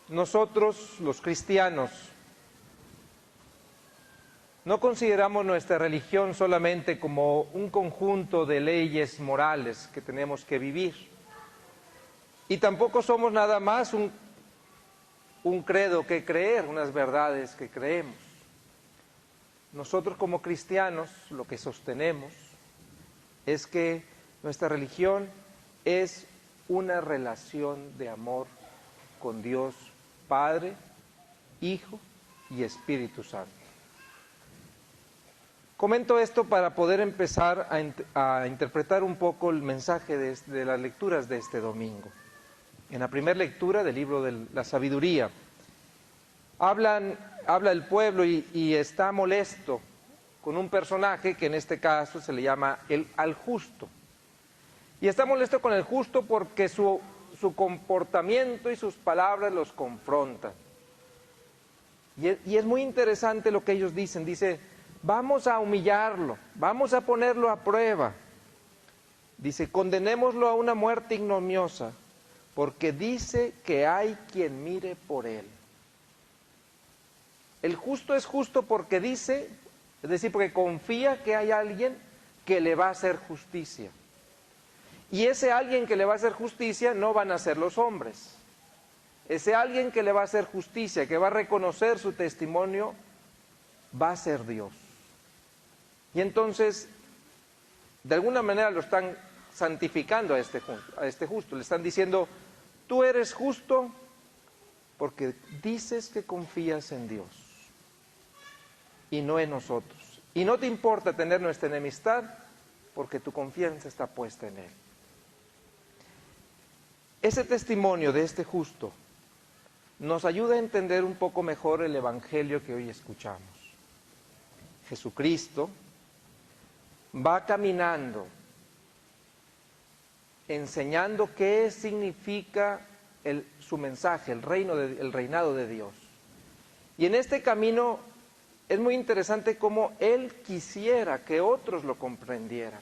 Nosotros, los cristianos, no consideramos nuestra religión solamente como un conjunto de leyes morales que tenemos que vivir. Y tampoco somos nada más un credo que creer, unas verdades que creemos. Nosotros como cristianos lo que sostenemos es que nuestra religión es una relación de amor con Dios Padre, Hijo y Espíritu Santo. Comento esto para poder empezar a interpretar un poco el mensaje de las lecturas de este domingo. En la primera lectura del libro de la sabiduría, habla el pueblo y está molesto con un personaje que en este caso se le llama al justo. Y está molesto con el justo porque su comportamiento y sus palabras los confrontan. Y es muy interesante lo que ellos dicen. Dice, vamos a humillarlo, vamos a ponerlo a prueba. Dice, condenémoslo a una muerte ignominiosa, porque dice que hay quien mire por él. El justo es justo porque dice, es decir, porque confía que hay alguien que le va a hacer justicia. Y ese alguien que le va a hacer justicia no van a ser los hombres. Ese alguien que le va a hacer justicia, que va a reconocer su testimonio, va a ser Dios. Y entonces, de alguna manera lo están santificando a este justo. Le están diciendo, tú eres justo porque dices que confías en Dios y no en nosotros. Y no te importa tener nuestra enemistad porque tu confianza está puesta en Él. Ese testimonio de este justo nos ayuda a entender un poco mejor el evangelio que hoy escuchamos. Jesucristo va caminando, enseñando qué significa su mensaje, el reinado de Dios. Y en este camino es muy interesante cómo Él quisiera que otros lo comprendieran.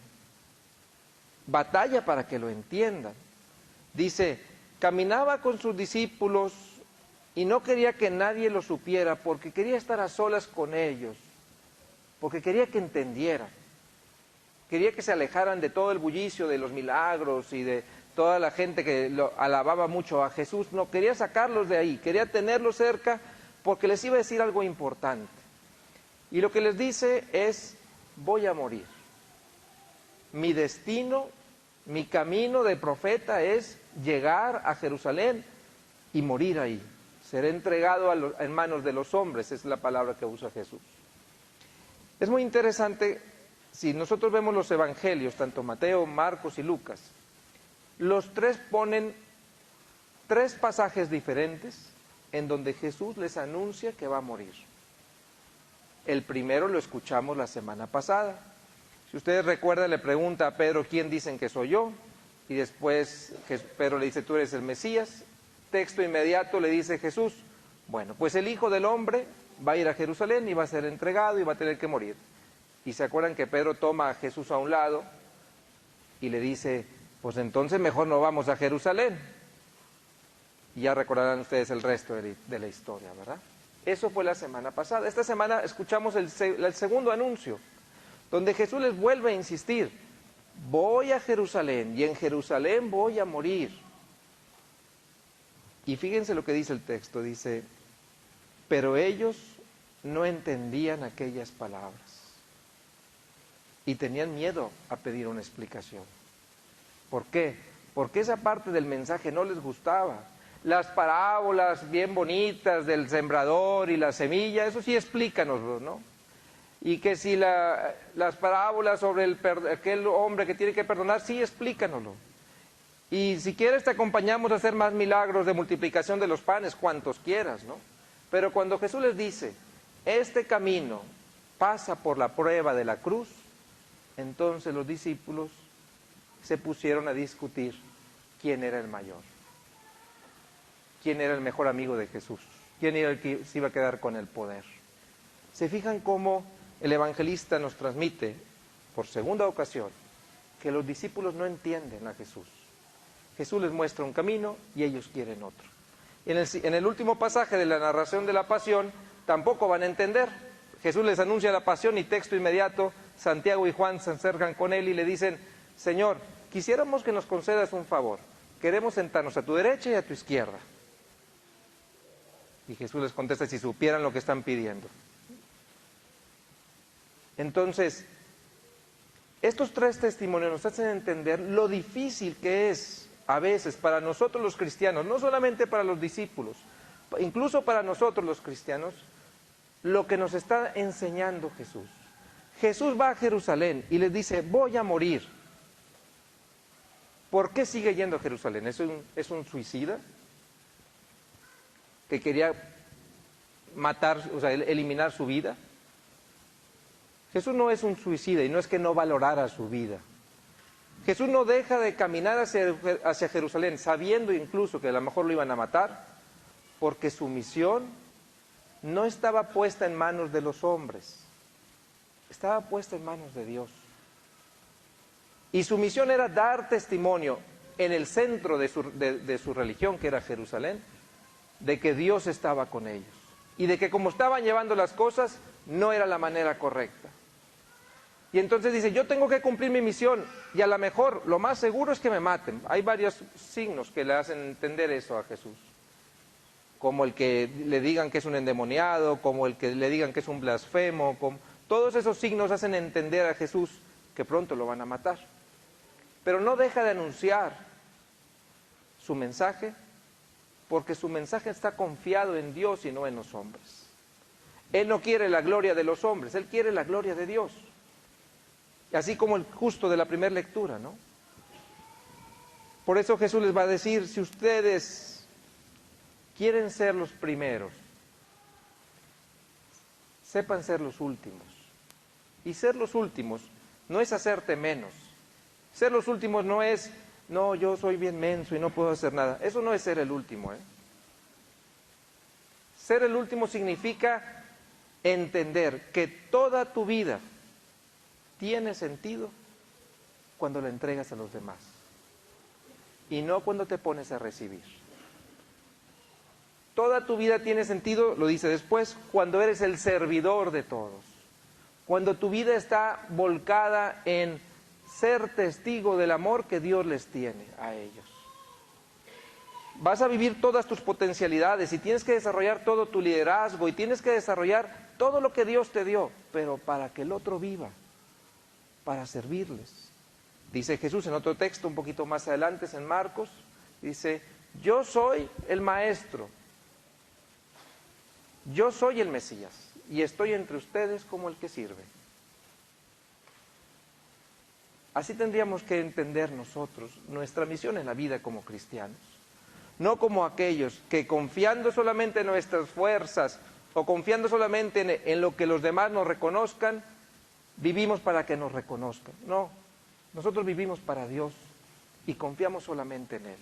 Batalla para que lo entiendan. Dice, caminaba con sus discípulos y no quería que nadie lo supiera porque quería estar a solas con ellos, porque quería que entendieran. Quería que se alejaran de todo el bullicio de los milagros y de toda la gente que lo alababa mucho a Jesús. No, quería sacarlos de ahí, quería tenerlos cerca porque les iba a decir algo importante. Y lo que les dice es, voy a morir. Mi destino, mi camino de profeta es llegar a Jerusalén y morir ahí. Seré entregado en manos de los hombres, es la palabra que usa Jesús. Es muy interesante, si nosotros vemos los evangelios, tanto Mateo, Marcos y Lucas, los tres ponen tres pasajes diferentes en donde Jesús les anuncia que va a morir. El primero lo escuchamos la semana pasada. Si ustedes recuerdan, le pregunta a Pedro, ¿quién dicen que soy yo? Y después Pedro le dice, tú eres el Mesías. Texto inmediato le dice Jesús, bueno, pues el Hijo del Hombre va a ir a Jerusalén y va a ser entregado y va a tener que morir. Y se acuerdan que Pedro toma a Jesús a un lado y le dice, pues entonces mejor no vamos a Jerusalén. Y ya recordarán ustedes el resto de la historia, ¿verdad? Eso fue la semana pasada. Esta semana escuchamos el segundo anuncio, donde Jesús les vuelve a insistir, voy a Jerusalén y en Jerusalén voy a morir. Y fíjense lo que dice el texto, dice, pero ellos no entendían aquellas palabras y tenían miedo a pedir una explicación. ¿Por qué? Porque esa parte del mensaje no les gustaba. Las parábolas bien bonitas del sembrador y la semilla, eso sí explícanoslo, ¿no? Y que si las parábolas sobre aquel hombre que tiene que perdonar, sí explícanoslo. Y si quieres te acompañamos a hacer más milagros de multiplicación de los panes, cuantos quieras, ¿no? Pero cuando Jesús les dice, este camino pasa por la prueba de la cruz, entonces los discípulos se pusieron a discutir quién era el mayor, quién era el mejor amigo de Jesús, quién era el que se iba a quedar con el poder. ¿Se fijan cómo el evangelista nos transmite, por segunda ocasión, que los discípulos no entienden a Jesús? Jesús les muestra un camino y ellos quieren otro. En el último pasaje de la narración de la pasión, tampoco van a entender. Jesús les anuncia la pasión y texto inmediato, Santiago y Juan se acercan con él y le dicen, Señor, quisiéramos que nos concedas un favor. Queremos sentarnos a tu derecha y a tu izquierda. Y Jesús les contesta, si supieran lo que están pidiendo. Entonces, estos tres testimonios nos hacen entender lo difícil que es a veces para nosotros los cristianos, no solamente para los discípulos, incluso para nosotros los cristianos, lo que nos está enseñando Jesús. Jesús va a Jerusalén y les dice, voy a morir. ¿Por qué sigue yendo a Jerusalén? ¿Es un suicida? ¿Que quería matar, o sea, eliminar su vida? Jesús no es un suicida y no es que no valorara su vida. Jesús no deja de caminar hacia Jerusalén, sabiendo incluso que a lo mejor lo iban a matar, porque su misión no estaba puesta en manos de los hombres, estaba puesta en manos de Dios. Y su misión era dar testimonio en el centro de su religión, que era Jerusalén, de que Dios estaba con ellos. Y de que como estaban llevando las cosas, no era la manera correcta. Y entonces dice, yo tengo que cumplir mi misión, y a lo mejor, lo más seguro es que me maten. Hay varios signos que le hacen entender eso a Jesús. Como el que le digan que es un endemoniado, como el que le digan que es un blasfemo, todos esos signos hacen entender a Jesús que pronto lo van a matar. Pero no deja de anunciar su mensaje, porque su mensaje está confiado en Dios y no en los hombres. Él no quiere la gloria de los hombres, Él quiere la gloria de Dios. Así como el justo de la primera lectura, ¿no? Por eso Jesús les va a decir, si ustedes quieren ser los primeros, sepan ser los últimos. Y ser los últimos no es hacerte menos. Ser los últimos no es, no, yo soy bien menso y no puedo hacer nada. Eso no es ser el último, ¿eh? Ser el último significa entender que toda tu vida tiene sentido cuando la entregas a los demás y no cuando te pones a recibir. Toda tu vida tiene sentido, lo dice después, cuando eres el servidor de todos, cuando tu vida está volcada en ser testigo del amor que Dios les tiene a ellos. Vas a vivir todas tus potencialidades y tienes que desarrollar todo tu liderazgo y tienes que desarrollar todo lo que Dios te dio, pero para que el otro viva, para servirles. Dice Jesús en otro texto un poquito más adelante, en Marcos, dice, yo soy el maestro, yo soy el Mesías y estoy entre ustedes como el que sirve. Así tendríamos que entender nosotros nuestra misión en la vida como cristianos. No como aquellos que confiando solamente en nuestras fuerzas o confiando solamente en lo que los demás nos reconozcan, vivimos para que nos reconozcan. No, nosotros vivimos para Dios y confiamos solamente en Él.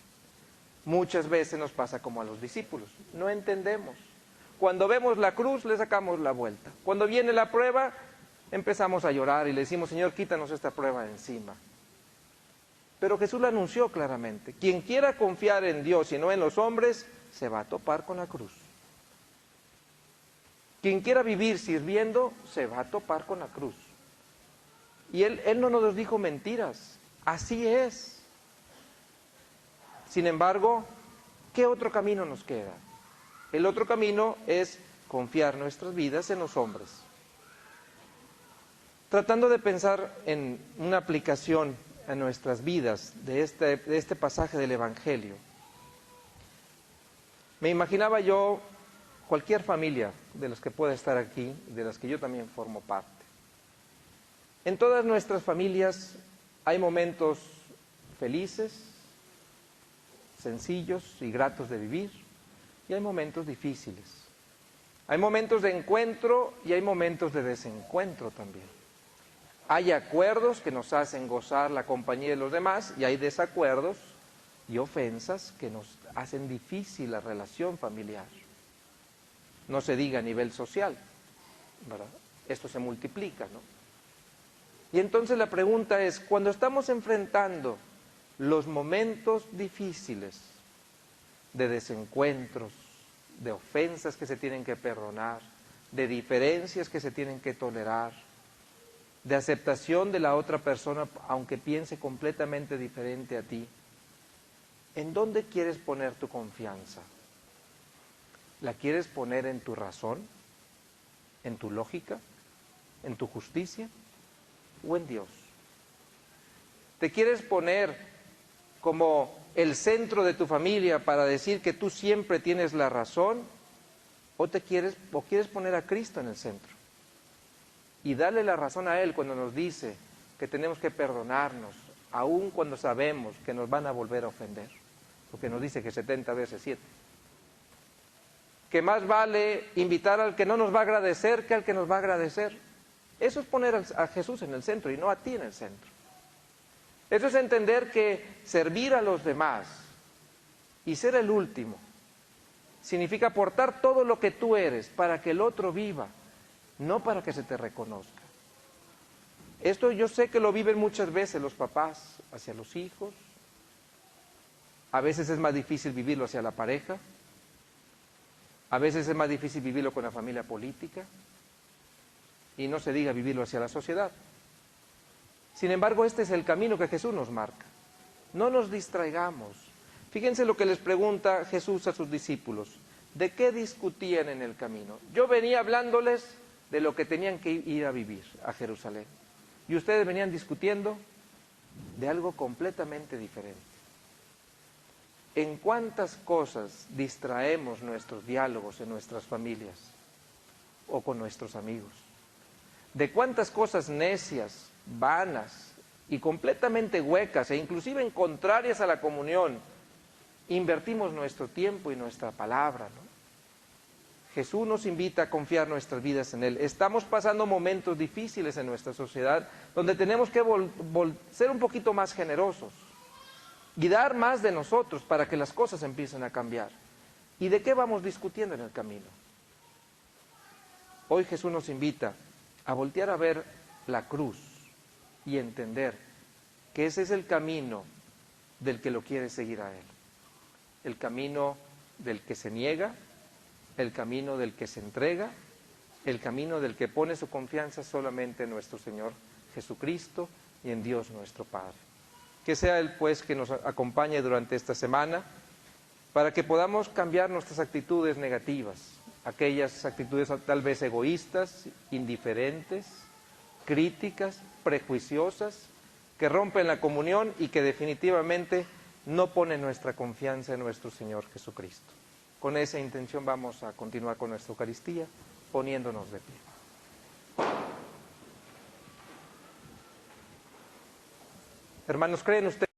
Muchas veces nos pasa como a los discípulos, no entendemos. Cuando vemos la cruz le sacamos la vuelta. Cuando viene la prueba empezamos a llorar y le decimos, Señor, quítanos esta prueba de encima. Pero Jesús lo anunció claramente. Quien quiera confiar en Dios y no en los hombres, se va a topar con la cruz. Quien quiera vivir sirviendo, se va a topar con la cruz. Y Él no nos dijo mentiras. Así es. Sin embargo, ¿qué otro camino nos queda? El otro camino es confiar nuestras vidas en los hombres. Tratando de pensar en una aplicación a nuestras vidas de este pasaje del Evangelio, me imaginaba yo cualquier familia de las que pueda estar aquí, de las que yo también formo parte. En todas nuestras familias hay momentos felices, sencillos y gratos de vivir, y hay momentos difíciles. Hay momentos de encuentro y hay momentos de desencuentro también. Hay acuerdos que nos hacen gozar la compañía de los demás y hay desacuerdos y ofensas que nos hacen difícil la relación familiar. No se diga a nivel social, ¿verdad? Esto se multiplica, ¿no? Y entonces la pregunta es, cuando estamos enfrentando los momentos difíciles, de desencuentros, de ofensas que se tienen que perdonar, de diferencias que se tienen que tolerar, de aceptación de la otra persona aunque piense completamente diferente a ti. ¿En dónde quieres poner tu confianza? ¿La quieres poner en tu razón, en tu lógica, en tu justicia o en Dios? ¿Te quieres poner como el centro de tu familia para decir que tú siempre tienes la razón o quieres poner a Cristo en el centro y darle la razón a Él cuando nos dice que tenemos que perdonarnos aun cuando sabemos que nos van a volver a ofender, porque nos dice que 70 veces 7, que más vale invitar al que no nos va a agradecer que al que nos va a agradecer? Eso es poner a Jesús en el centro y no a ti en el centro. Eso es entender que servir a los demás y ser el último significa aportar todo lo que tú eres para que el otro viva, no para que se te reconozca. Esto yo sé que lo viven muchas veces los papás hacia los hijos. A veces es más difícil vivirlo hacia la pareja. A veces es más difícil vivirlo con la familia política. Y no se diga vivirlo hacia la sociedad. Sin embargo, este es el camino que Jesús nos marca. No nos distraigamos. Fíjense lo que les pregunta Jesús a sus discípulos. ¿De qué discutían en el camino? Yo venía hablándoles de lo que tenían que ir a vivir a Jerusalén. Y ustedes venían discutiendo de algo completamente diferente. ¿En cuántas cosas distraemos nuestros diálogos en nuestras familias o con nuestros amigos? ¿De cuántas cosas necias, vanas y completamente huecas e inclusive contrarias a la comunión invertimos nuestro tiempo y nuestra palabra, ¿no? Jesús nos invita a confiar nuestras vidas en Él. Estamos pasando momentos difíciles en nuestra sociedad donde tenemos que ser un poquito más generosos y dar más de nosotros para que las cosas empiecen a cambiar. ¿Y de qué vamos discutiendo en el camino? Hoy Jesús nos invita a voltear a ver la cruz y entender que ese es el camino del que lo quiere seguir a Él. El camino del que se niega, el camino del que se entrega, el camino del que pone su confianza solamente en nuestro Señor Jesucristo y en Dios nuestro Padre. Que sea Él pues que nos acompañe durante esta semana para que podamos cambiar nuestras actitudes negativas, aquellas actitudes tal vez egoístas, indiferentes, críticas, prejuiciosas, que rompen la comunión y que definitivamente no ponen nuestra confianza en nuestro Señor Jesucristo. Con esa intención vamos a continuar con nuestra Eucaristía, poniéndonos de pie. Hermanos, ¿creen ustedes